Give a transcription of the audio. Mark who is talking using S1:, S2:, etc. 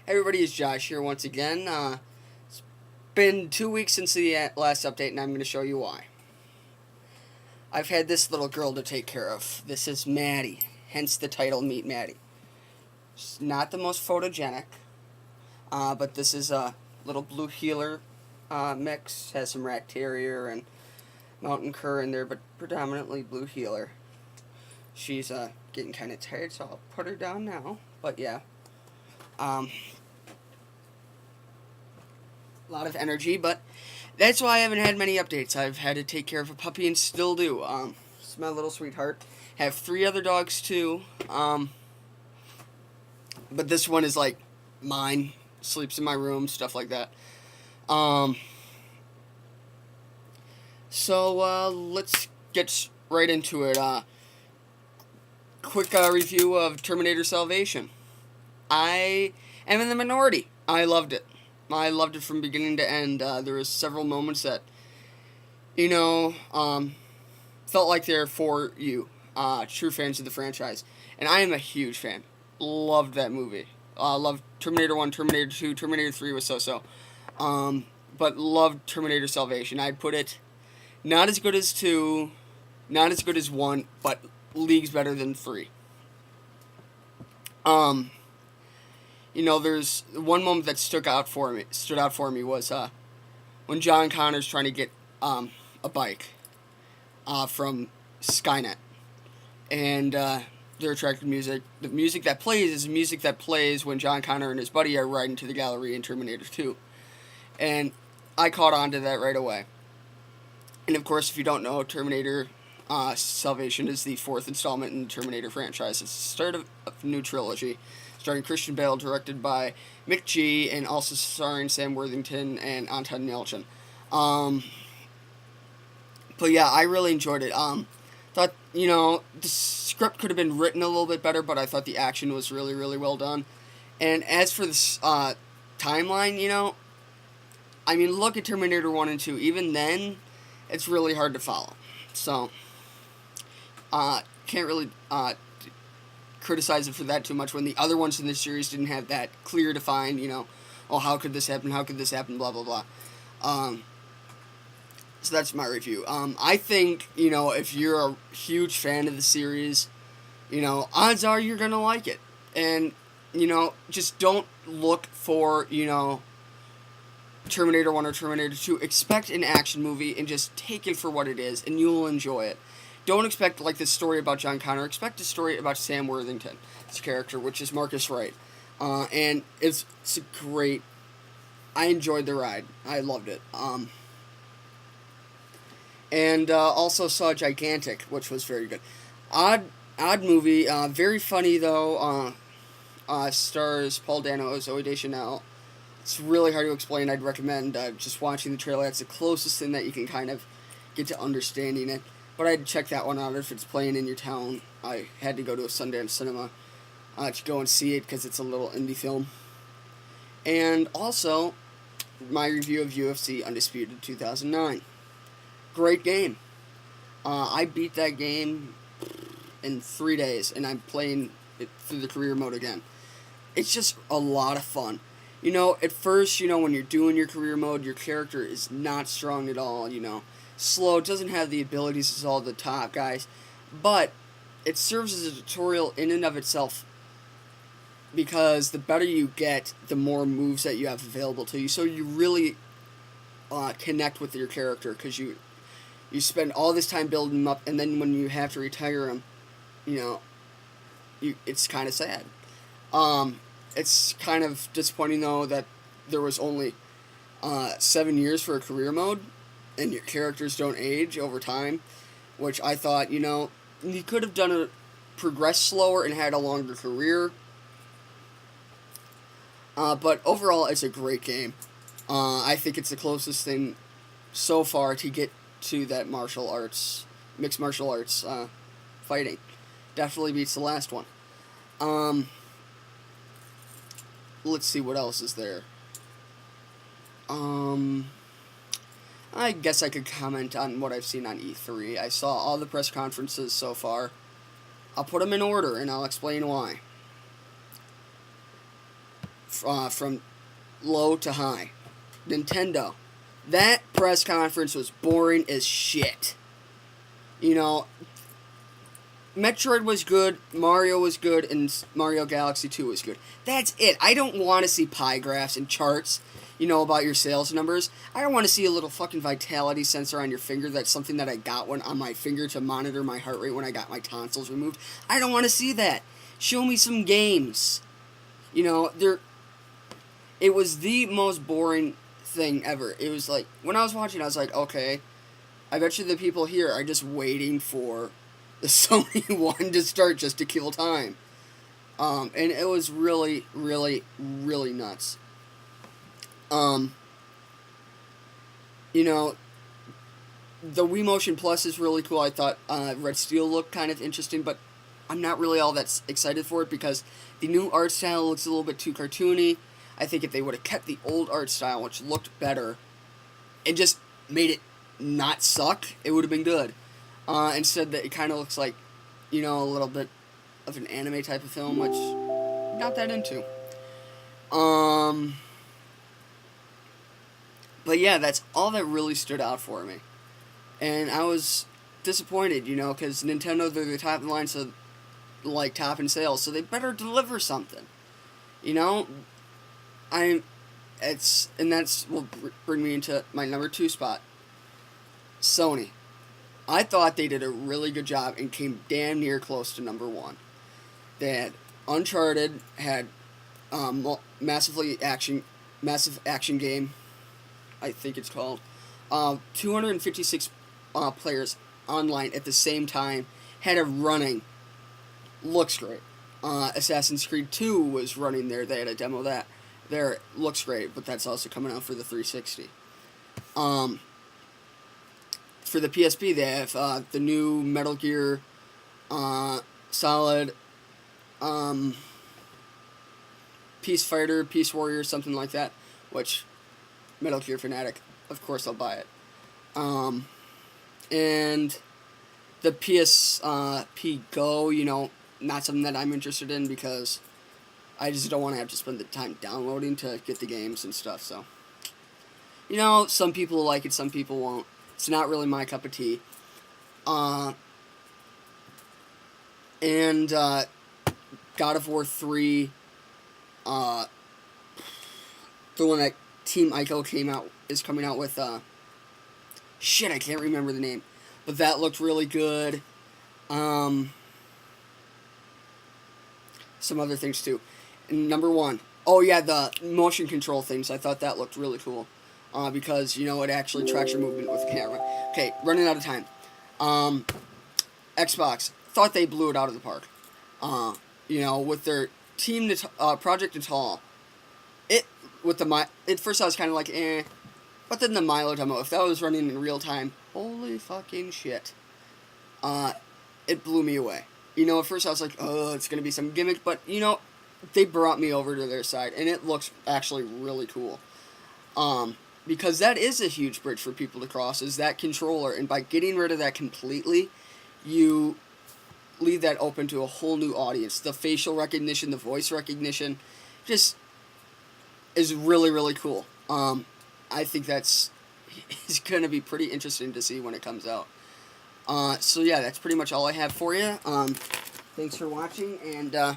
S1: Hey everybody, it's Josh here once again. It's been 2 weeks since the last update, and I'm going to show you why. I've had this little girl to take care of. This is Maddie, hence the title Meet Maddie. She's not the most photogenic, but this is a little blue heeler mix. Has some rat terrier and mountain cur in there, but predominantly blue heeler. She's getting kind of tired, so I'll put her down now. But yeah. A lot of energy, but that's why I haven't had many updates. I've had to take care of a puppy and still do. It's my little sweetheart. Have 3 other dogs too. But this one is like mine. Sleeps in my room, stuff like that. So let's get right into it. Quick review of Terminator Salvation. I am in the minority. I loved it. I loved it from beginning to end. There was several moments that, felt like they're for you, true fans of the franchise. And I am a huge fan. Loved that movie. Loved Terminator 1, Terminator 2, Terminator 3 was so-so. But loved Terminator Salvation. I'd put it not as good as 2, not as good as 1, but leagues better than 3. There's one moment that stood out for me was when John Connor's trying to get a bike from Skynet, and their attractive music. The music that plays is music that plays when John Connor and his buddy are riding to the gallery in Terminator 2, and I caught on to that right away. And of course, if you don't know, Terminator Salvation is the 4th installment in the Terminator franchise. It's the start of a new trilogy, starring Christian Bale, directed by Mick G, and also starring Sam Worthington and Anton Yelchin. But yeah, I really enjoyed it. Thought, the script could have been written a little bit better, but I thought the action was really, really well done. And as for this timeline, look at Terminator 1 and 2. Even then, it's really hard to follow. So, can't really criticize it for that too much when the other ones in the series didn't have that clear defined, how could this happen, blah, blah, blah. So that's my review. I think, if you're a huge fan of the series, odds are you're going to like it. And, just don't look for, Terminator 1 or Terminator 2. Expect an action movie and just take it for what it is, and you'll enjoy it. Don't expect, this story about John Connor. Expect a story about Sam Worthington, his character, which is Marcus Wright. And it's a great... I enjoyed the ride. I loved it. And also saw Gigantic, which was very good. Odd movie. Very funny, though. Stars Paul Dano, Zooey Deschanel. It's really hard to explain. I'd recommend just watching the trailer. That's the closest thing that you can kind of get to understanding it. But I'd check that one out if it's playing in your town. I had to go to a Sundance cinema to go and see it because it's a little indie film. And also, my review of UFC Undisputed 2009. Great game. I beat that game in 3 days, and I'm playing it through the career mode again. It's just a lot of fun. At first, when you're doing your career mode, your character is not strong at all, slow, doesn't have the abilities as all the top guys, but it serves as a tutorial in and of itself, because the better you get, the more moves that you have available to you, so you really connect with your character, because you spend all this time building him up, and then when you have to retire him, it's kind of sad. It's kind of disappointing, though, that there was only 7 years for a career mode, and your characters don't age over time, which I thought, you could have done it, progressed slower and had a longer career. But overall, it's a great game. I think it's the closest thing so far to get to that mixed martial arts fighting. Definitely beats the last one. Let's see what else is there. I guess I could comment on what I've seen on E3. I saw all the press conferences so far. I'll put them in order, and I'll explain why. from low to high. Nintendo. That press conference was boring as shit. You know, Metroid was good, Mario was good, and Mario Galaxy 2 was good. That's it. I don't want to see pie graphs and charts, you know, about your sales numbers. I don't want to see a little fucking vitality sensor on your finger. That's something that I got on my finger to monitor my heart rate when I got my tonsils removed. I don't want to see that. Show me some games. You know, it was the most boring thing ever. It was like, when I was watching, I was like, okay, I bet you the people here are just waiting for the Sony one to start just to kill time. And it was really, really, really nuts. You know, the Wii Motion Plus is really cool. I thought Red Steel looked kind of interesting, but I'm not really all that excited for it because the new art style looks a little bit too cartoony. I think if they would have kept the old art style, which looked better, and just made it not suck, it would have been good. Instead, that it kind of looks like, you know, a little bit of an anime type of film, which I'm not that into. But yeah, that's all that really stood out for me. And I was disappointed, you know, because Nintendo, they're the top in line, so, like, top in sales, so they better deliver something. You know? And that's will bring me into my number 2 spot. Sony. I thought they did a really good job and came damn near close to number 1. They had Uncharted, had massive action game, I think it's called. 256 players online at the same time, had it running. Looks great. Assassin's Creed 2 was running there. They had a demo of that. There, looks great, but that's also coming out for the 360. For the PSP, they have the new Metal Gear Solid Peace Fighter, Peace Warrior, something like that, which, Metal Gear fanatic, of course I'll buy it. And the PSP Go, you know, not something that I'm interested in because I just don't want to have to spend the time downloading to get the games and stuff, so. You know, some people like it, some people won't. It's not really my cup of tea. And God of War 3, the one that Team Ico is coming out with, shit, I can't remember the name. But that looked really good. Some other things too. And number 1. Oh yeah, the motion control things. I thought that looked really cool. Because, you know, it actually tracks your movement with the camera. Okay, running out of time. Xbox. Thought they blew it out of the park. You know, with their Team Project Natal. At first I was kind of like, eh. But then the Milo demo, if that was running in real time, holy fucking shit. It blew me away. You know, at first I was like, oh, it's going to be some gimmick. But, you know, they brought me over to their side. And it looks actually really cool. Because that is a huge bridge for people to cross, is that controller. And by getting rid of that completely, you leave that open to a whole new audience. The facial recognition, the voice recognition, just is really, really cool. I think it's going to be pretty interesting to see when it comes out. So yeah, that's pretty much all I have for you. Thanks for watching, and